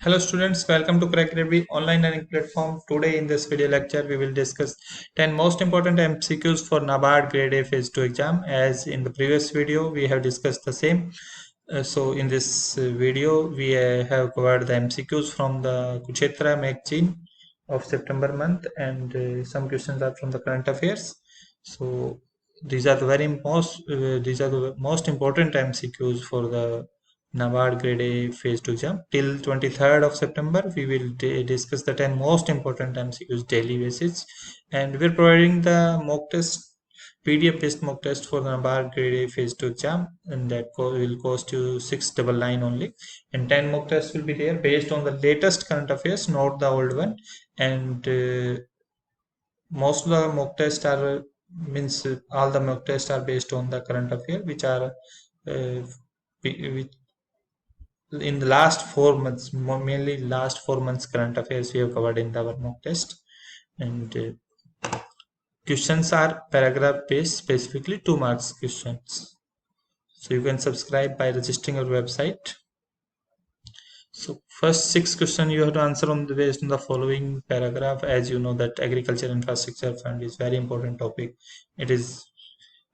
Hello students, welcome to Crack Grade B online learning platform. Today in this video lecture we will discuss 10 most important MCQs for NABARD Grade A Phase 2 exam. As in the previous video we have discussed the same. So in this video we have covered the MCQs from the Kuchetra magazine of September month, and some questions are from the current affairs. So these are the most important MCQs for the NABARD Grade A Phase 2 exam. Till 23rd of September, we will discuss the 10 most important MCQs daily basis, and we're providing the mock test, PDF based mock test for the NABARD Grade A Phase 2 exam, and that will cost you 699 only. And 10 mock tests will be there based on the latest current affairs, not the old one. And most of the mock tests are all the mock tests are based on the current affair, which are which in the last 4 months, mainly last 4 months current affairs we have covered in our mock test. And questions are paragraph based, specifically 2 marks questions. So you can subscribe by registering your website. So first 6 questions you have to answer based on the following paragraph. As you know that agriculture infrastructure fund is very important topic. It is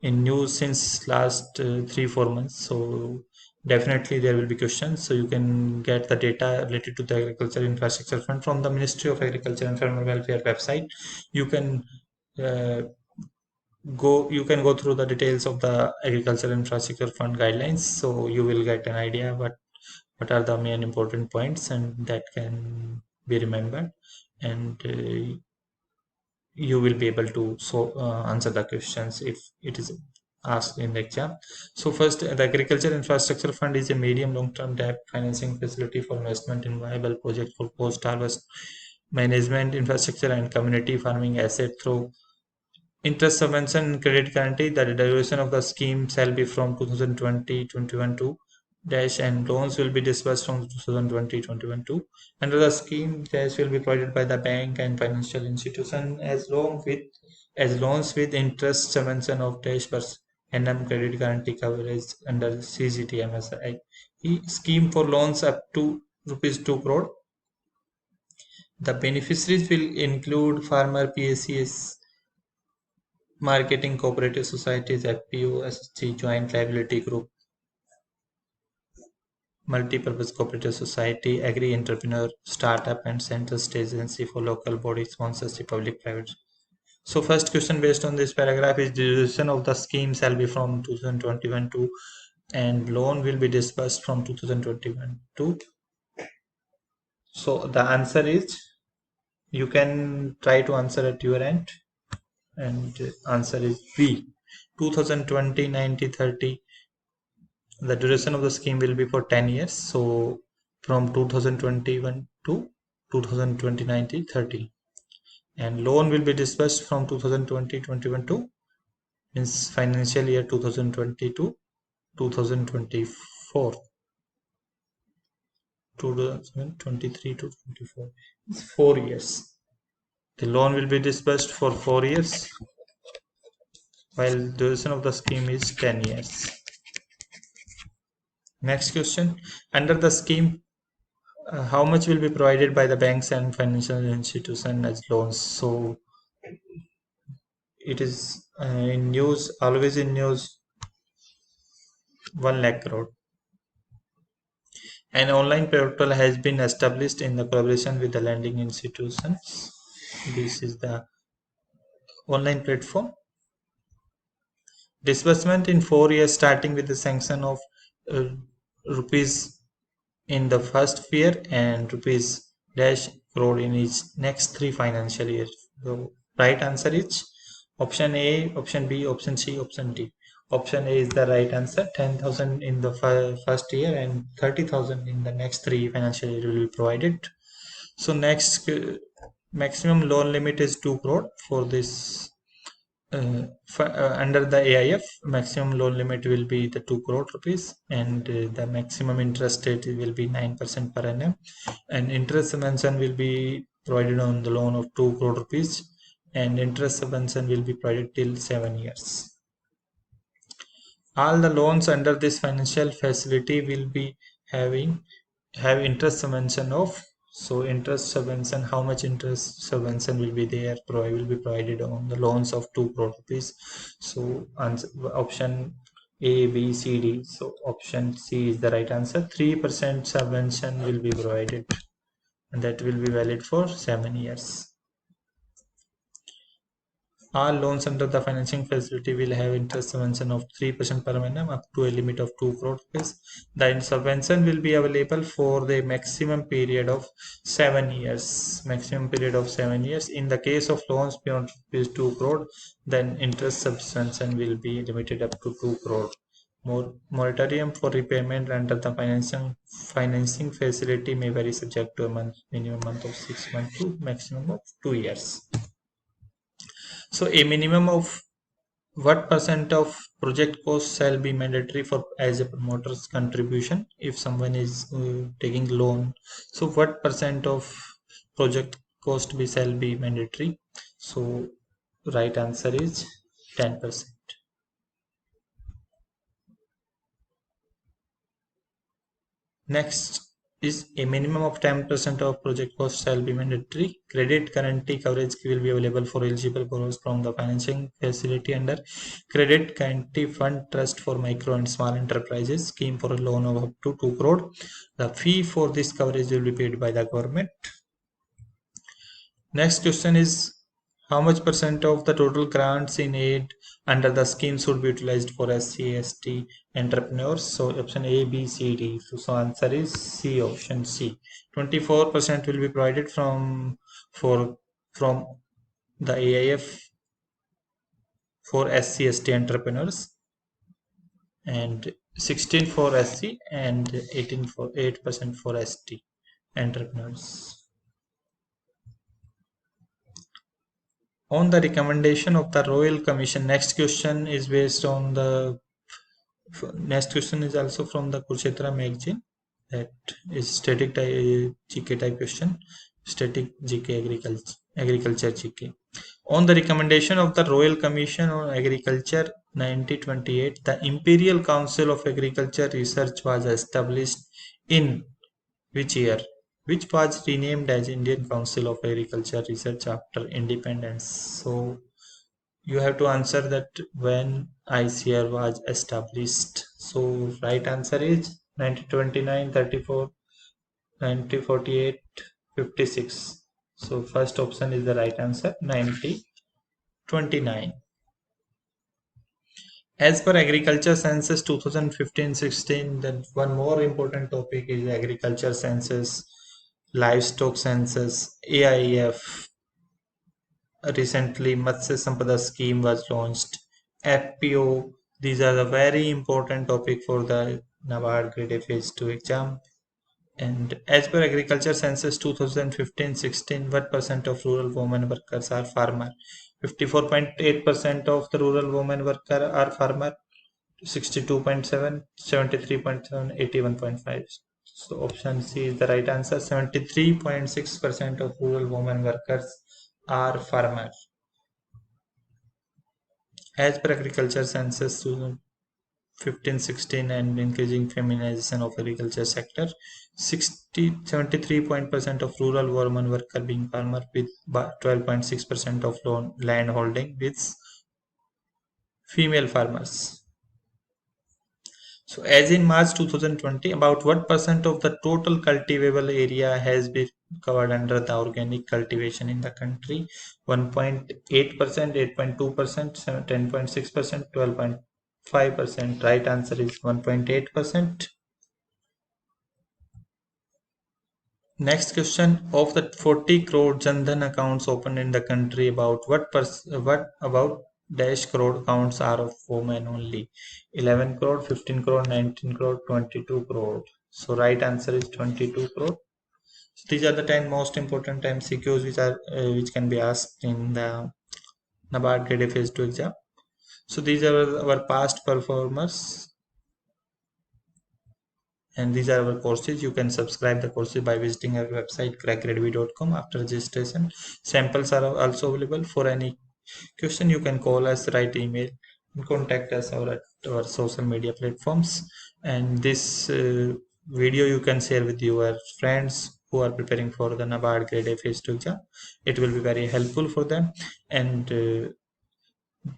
in news since last 3-4 months, so definitely there will be questions. So you can get the data related to the agriculture infrastructure fund from the Ministry of Agriculture and Farmer Welfare website. You can go through the details of the agriculture infrastructure fund guidelines, so you will get an idea what are the main important points, and that can be remembered, and you will be able to answer the questions if it is asked in the exam. So first, the Agriculture Infrastructure Fund is a medium long-term debt financing facility for investment in viable projects for post-harvest management, infrastructure, and community farming asset through interest subvention and credit guarantee. The duration of the scheme shall be from 2020-21 to dash, and loans will be disbursed from 2020-21 under the scheme. Dash will be provided by the bank and financial institution as loans with interest subvention of dash per annum credit guarantee coverage under CGTMSE scheme for loans up to rupees 2 crore. The beneficiaries will include farmer PACS, marketing cooperative societies, FPO, SSG, joint liability group, multi-purpose cooperative society, agri-entrepreneur, startup, and central state agency for local body sponsorship, public-private. So first question based on this paragraph is the duration of the scheme shall be from 2021 to, and loan will be disbursed from 2021 to. So the answer is, you can try to answer at your end, and answer is B, 2020 90 30. The duration of the scheme will be for 10 years. So from 2021 to 2020 30, and loan will be disbursed from 2020-21 to means financial year 2020 to 2024, 2023 to 24. It's 4 years. The loan will be disbursed for 4 years, while the duration of the scheme is 10 years. Next question, under the scheme, how much will be provided by the banks and financial institutions as loans? So it is in news, always in news, 1 lakh crore. An online portal has been established in the collaboration with the lending institutions. This is the online platform. Disbursement in 4 years starting with the sanction of rupees in the first year and rupees dash crore in each next 3 financial years. So right answer is option A, option B, option C, option D. Option A is the right answer. 10,000 in the first year and 30,000 in the next 3 financial years will be provided. So next, maximum loan limit is 2 crore for this. Under the AIF, maximum loan limit will be the 2 crore rupees, and the maximum interest rate will be 9% per annum, and interest subvention will be provided on the loan of 2 crore rupees, and interest subvention will be provided till 7 years. All the loans under this financial facility will be having have interest subvention of, so interest subvention, how much interest subvention will be there, will be provided on the loans of 2 crore rupees. So answer, option A, B, C, D. So option C is the right answer. 3% subvention will be provided, and that will be valid for 7 years. All loans under the financing facility will have interest subvention of 3% per annum up to a limit of 2 crore rupees. The subvention will be available for the maximum period of 7 years. Maximum period of 7 years. In the case of loans beyond 2 crore, then interest subvention will be limited up to 2 crore. Moratorium for repayment under the financing facility may vary subject to a minimum month of 6 months to maximum of 2 years. So a minimum of what percent of project cost shall be mandatory for as a promoter's contribution if someone is taking loan? So what percent of project cost be shall be mandatory? So right answer is 10%. Next is a minimum of 10% of project cost shall be mandatory. Credit guarantee coverage will be available for eligible borrowers from the financing facility under Credit Guarantee Fund Trust for Micro and Small Enterprises scheme for a loan of up to 2 crore. The fee for this coverage will be paid by the government. Next question is how much percent of the total grants in aid under the scheme should be utilized for SC/ST entrepreneurs? So option A, B, C, D. So answer is C, option C. 24% will be provided for from the AIF for SC/ST entrepreneurs, and 16 for SC, and 8% for ST entrepreneurs. On the recommendation of the Royal Commission, next question is based on the next question is also from the Kurukshetra magazine. That is static GK type question, static GK agriculture GK. On the recommendation of the Royal Commission on Agriculture 1928, the Imperial Council of Agriculture Research was established in which year? Which was renamed as Indian Council of Agriculture Research after independence? So you have to answer that when ICAR was established. So right answer is 1929, 34, 1948, 56. So first option is the right answer, 1929. As per Agriculture Census 2015-16, then one more important topic is Agriculture Census, Livestock Census, AIF. Recently, Matsya Sampada scheme was launched. FPO. These are the very important topic for the NABARD Grade A Phase 2 exam. And as per Agriculture Census 2015-16, what percent of rural women workers are farmer? 54.8% of the rural women worker are farmer. 62.7, 73.7, 81.5. So option C is the right answer. 73.6% of rural women workers are farmers. As per Agriculture Census 2015-16 and increasing feminization of agriculture sector, 73% of rural women workers being farmer with 12.6% of land holding with female farmers. So as in March 2020, about what percent of the total cultivable area has been covered under the organic cultivation in the country? 1.8%, 8.2%, 10.6%, 12.5%. Right answer is 1.8%. Next question, of the 40 crore Jan Dhan accounts opened in the country, about what about dash crore accounts are of women only? 11 crore, 15 crore, 19 crore, 22 crore. So right answer is 22 crore. So these are the 10 most important MCQs which can be asked in the NABARD Grade A Phase 2 exam. So these are our past performers, and these are our courses. You can subscribe the courses by visiting our website crackgradeb.com. After registration, samples are also available. For any question, you can call us, write email, and contact us at our social media platforms. And this video you can share with your friends who are preparing for the NABARD Grade A Phase 2 exam. It will be very helpful for them. And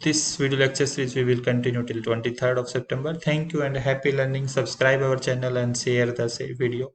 this video lecture series we will continue till 23rd of September. Thank you and happy learning. Subscribe our channel and share the video.